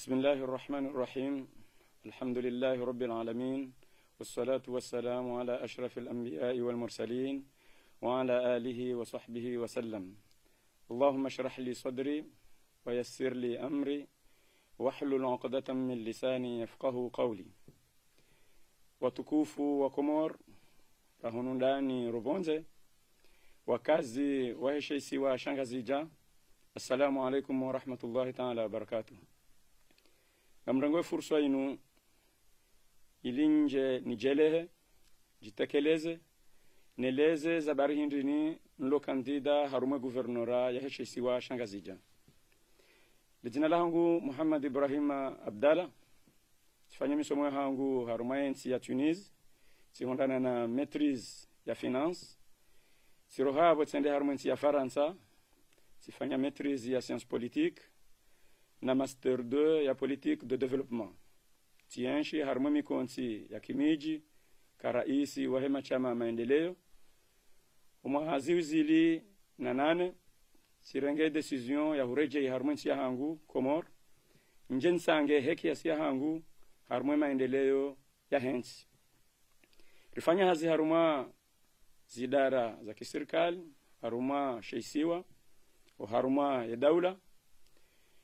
بسم الله الرحمن الرحيم. الحمد لله رب العالمين، والصلاة والسلام على أشرف الأنبياء والمرسلين وعلى آله وصحبه وسلم. اللهم اشرح لي صدري ويسر لي أمري واحلل عقدة من لساني يفقه قولي. Watukufu wa Komor, rahunu ndani Rubonze, wakazi waheshaisi wa Shangazija, assalamu alaikum wa rahmatullahi ta'ala wa barakatuh. Gamrangwe fursa inu ilinje nijelehe, jitekeleze, neleze zabari hindini nlo kandida harume guvernora ya heshaisi wa Shangazija. Lijina langu Muhammad Ibrahim Abdallah. Sifanya misomo yangu harumayensi ya Tunis, sihondana na maîtrise ya finance. Sirohabo tsende harumayensi ya Faransa, sifanya maîtrise ya sciences politiques na master 2 ya politique de développement. Tienshi harumami konsi ya kimiji karaisi wa hema chama maendeleo. Umwahaziwizili na 8 sirenge decision ya hureje harumayensi ya hangu Komor. Njensange heki ya siya hangu harumwe maendeleo ya hensi. Rifanya hazi haruma zidara za kiserikali, haruma sheisiwa, o haruma ya daula.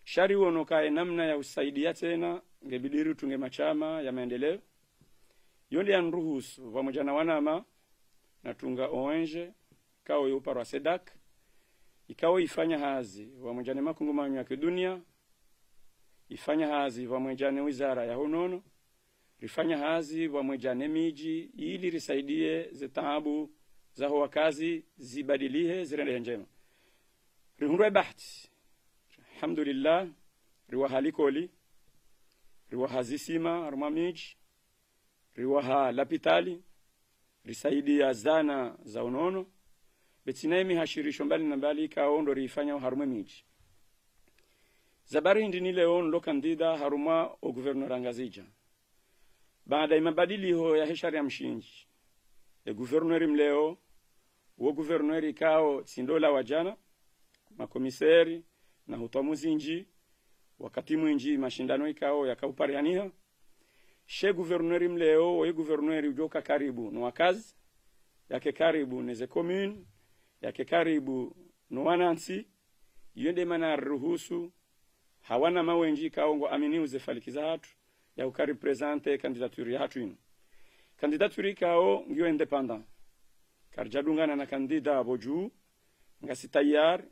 Shari uonokae namna ya usaidia tena, ngebidiru tunge machama ya maendeleo. Yondi ya nruhusu, vamojana wanama, na tunga ONG, kao yuparwa SEDAC, ikao ifanya hazi, vamojane makungumanyo ya kidunia, ifanya hazi vamwejane wizara ya honono, rifanya hazi vamwejane miji, ili risaidie zitaabu za hoa kazi zibadilihe zirende njema. Rihundwe bahti, alhamdulillah, riwaha likoli, riwaha zisima aruma miji, riwaha lapitali, risaidia zana za honono, betinaimi hashirisho mbali na mbali kaondo rifanya harume miji. Zabari hindi leo nlo kandida haruma o guvernora Ngazija. Baada ya mabadiliko ya heshari ya mshinji, guvernori mleo, uo guvernori kao sindola wajana, makomiseri na hutamuzi nji, wakati mwinji mashindano ikao ya kauparianiha. She guvernori mleo, uo guvernori ujoka karibu na wakazi, yake karibu neze commune, yake karibu na wanansi, yende mana ruhusu, hawana mawenji kaongo amini uzefalikiza hatu ya ukaripresente kandidaturi ya hatu inu. Kandidaturi kao ngio independent. Karjadungana na kandida boju, nga sitayar,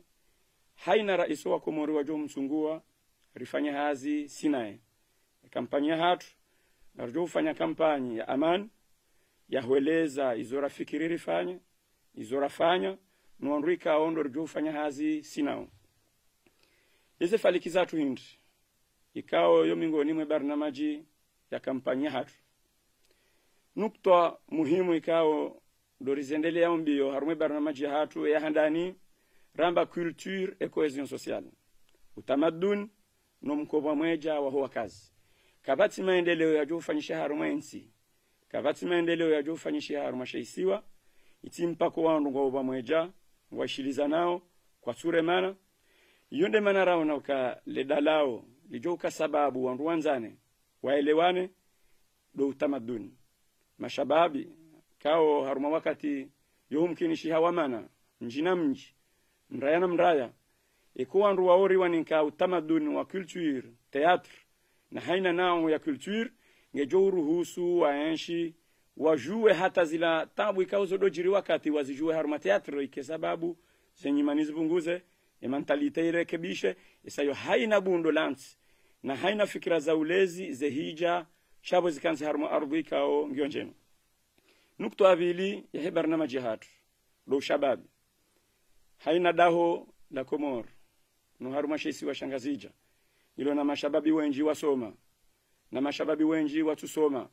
haina raiso wa Komori wa jo msungua, rifanya hazi sinae. Kampanya hatu, narjo ufanya kampanyi ya amani, ya hueleza izora fikiri rifanya, izora fanya, nuandri kaondo rjo ufanya hazi sinao. Yeze falikiza hatu hindi. Ikao yomingoni mwe barnamaji ya kampanya hatu. Nukta muhimu ikao dorizendele ya mbio harume barnamaji ya hatu ya handani ramba culture et cohesion sociale. Utamaduni no mkoba mweja wa huwa kazi. Kabati maendeleo ya jo ufanyisha harume ensi. Kabati maendeleo ya jo ufanyisha harume sheisiwa. Itimpako wandu kwa uba mweja. Washiliza nao kwa sure mana. Yonde manarao na uka ledalao, lijoka sababu wanruanzane, waelewane do utamaduni. Mashababi, kao haruma wakati yohumkinishi hawamana, mjina mji, mraya na mraya. Eko wanruwa ori waninka utamaduni wa culture, teatr, na haina nao ya culture, ngejo uruhusu, waenshi, wajue hata zila tabu ikao zodojiri wakati wazijue haruma teatro ike sababu, zenyimanizi bunguze, mentalite irekebishe, isayo haina bundo lansi, na haina fikira za ulezi, zehija, shabo zikansi haruma ardhi kao ngio njema. Nukto avili ya he barnamaji hatu, lo shababi. Haina daho la Komor, no haruma sheisi wa Shangazija, ilo na mashababi wenji wasoma, na mashababi wenji watusoma.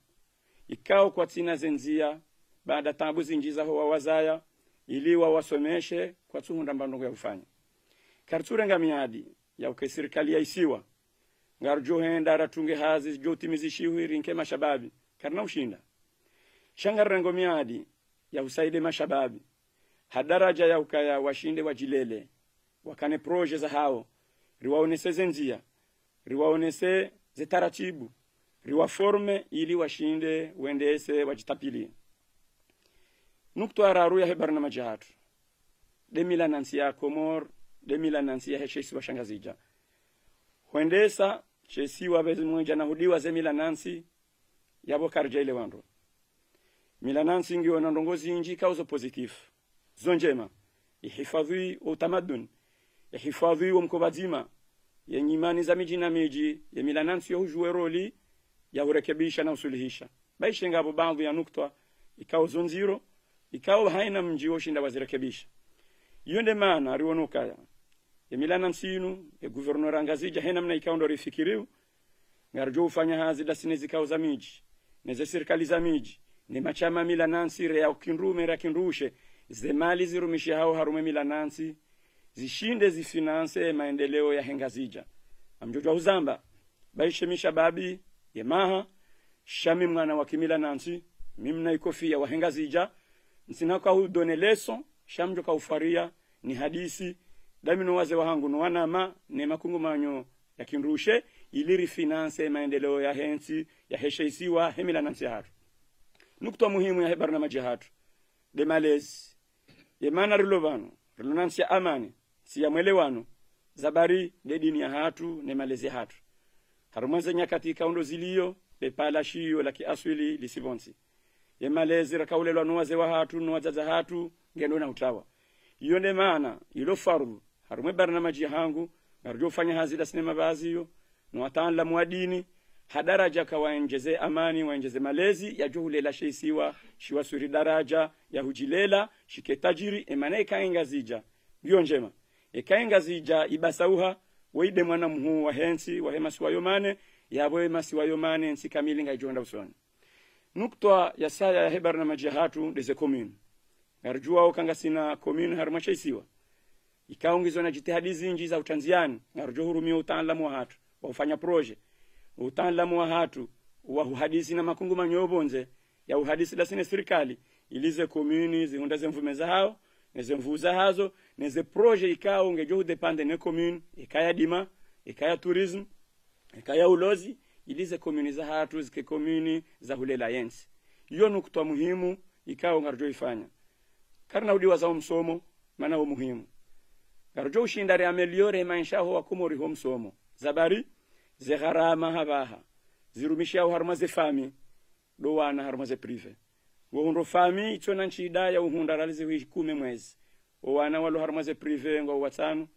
Ikao kwa tina zenzia, baada tabu zinjiza hoa wazaya, ili wawasomeshe kwa tuhunda mbandongo ya ufanya. Karture nga miadi ya ukesirikali ya isiwa. Ngarjo henda ratunge hazi jo timizishiwi rinke mashababi. Karna ushinda. Shangarengo miadi ya usaide mashababi. Hadaraja ya ukaya washinde wajilele. Wakane proje za hao. Riwaonese zenzia. Riwaonese zetaratibu riwaforme ili washinde wendese wajitapilie. Nukto araru ya hebarna majahatu demila nansi ya Komor, demila nansi ya heshesi wa shangazija wendesa chesi wa bezi mwenja na hudiwa ze mila nansi yabo karja ile wando mila nansi ngiyo na ndongozi inji kauzo positif zonjema ihifadhi utamadun ihifadhi wa mkobazima ya nyimani za miji na miji ya mila nansi ya hujue roli ya urekebisha na usuluhisha baishe ngabo baadhi ya nukta ikao zonziro ikao haina mji washinda wazirekebisha. Yonde maana rionuka ya mila nansi inu ya guvernora ngazija hena mna ikao ndo rifikiriu ngarjo ufanya hazi dasine zikao za miji neze serikali za miji ni machama mila nansi rea ukinrume rea kinrushe ze mali zirumishi hao harume mila nansi zishinde zifinanse maendeleo ya hengazija amjojwa uzamba baishe mishababi yemaha shami mwana wa kimila nansi mimna ikofia wa hengazija nsinaka hudone leso shamjo ka ufaria ni hadisi damino waze wahangu no wanama ne makungu manyo ya kinrushe ili finance maendeleo ya hensi ya heshaisiwa hemila nansi hatu. Nukta muhimu ya hebarna majihatu de malezi yemana rilovano rilonansi ya amani si ya mwelewano zabari de dini ya hatu ne malezi hatu harumanze nyakati kaundo zilio de pala shio la kiaswili lisibonsi ye malezi rakaulelwa no waze wa hatu no wazaza hatu ngendo na utawa yonde maana ilo faru harumwe barna majihangu narjo fanya hazida sinema baziyo no wataala muadini hadaraja kawaenjeze amani waenjeze malezi ya juhulela sheisiwa shiwa suri daraja ya hujilela shiketajiri emane kaingazija biyo njema ekaingazija ibasauha weide mwana mhu wa hensi wa hema siwa yomane yabo hema siwa yomane nsi kamili ngaijonda usoni. Nukta ya saya ya hebar na majihatu deze commune narjua ukanga sina commune haruma sheisiwa ikaongizwa na jitihadi zinji za utanziani narjo hurumia utaalamu wa hatu wa ufanya proje utaalamu wa hatu wa uhadisi na makungu manyobonze ya uhadisi la sine serikali ilize commune zihundaze mvumeza hao neze mvuza hazo neze proje ikao ngejo depende ne commune ikaya dima ikaya tourism ikaya ulozi ilize commune za hatu zike commune za hulela yensi iyo nukta muhimu ikao ngarjo ifanya karna udiwa za msomo maana ho muhimu ngarjo ushindare ameliore maisha ho akumori ho msomo zabari ze gharama habaha zirumisha ho harmaze fami do wana harmaze prive wohundo fami itona nchida ya uhunda ralize wikume mwezi wana walo harmaze prive ngo watano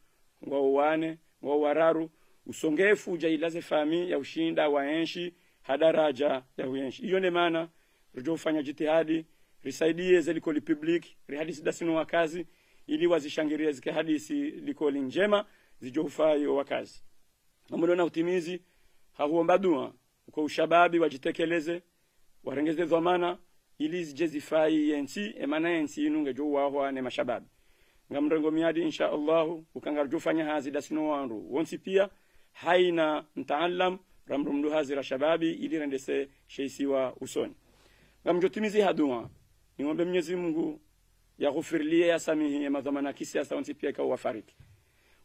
ngo wane ngo wararu usongefu jailaze fami ya ushinda waenshi hadaraja ya uenshi iyo ne maana rujo ufanya jitihadi risaidie zelikoli public rihadisi dasino wakazi ili wazishangirie zike hadisi likoli njema zijofayo wakazi amulona utimizi hahuomba dua kwa ushababi wajitekeleze warengeze dhamana ili zijezifai yensi emana yensi inunge jo wahwa ne mashababi ngamrengo miadi insha Allah ukangarjo fanya hazi dasino wandu wonsi pia haina mtaalam ramrumdu hazira shababi ili rendese sheisiwa usoni ngamjotimizi hadua niombe Mwenyezi Mungu yaghfirlie yasamihi ya madhamana kisiasa wonsi pia kwa wafariki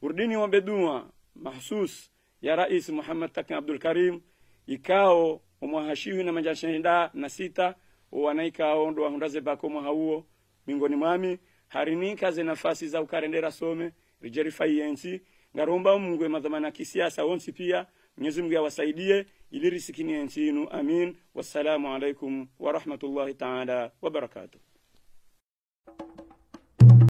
urdini ombe dua mahsus ya Rais Muhammad Takin Abdul Karim ikao umwahashiwi na majashinda na sita wanaikao ndo hundaze bako mwahuo mingoni mwami harinika ze nafasi za ukarendera some rijerifai yensi ngaromba Mungu madhamana kisiasa wonsi pia Mwenyezi Mungu awasaidie ili risikini yensi inu amin wassalamu alaikum wa rahmatullahi ta'ala wa barakatuh.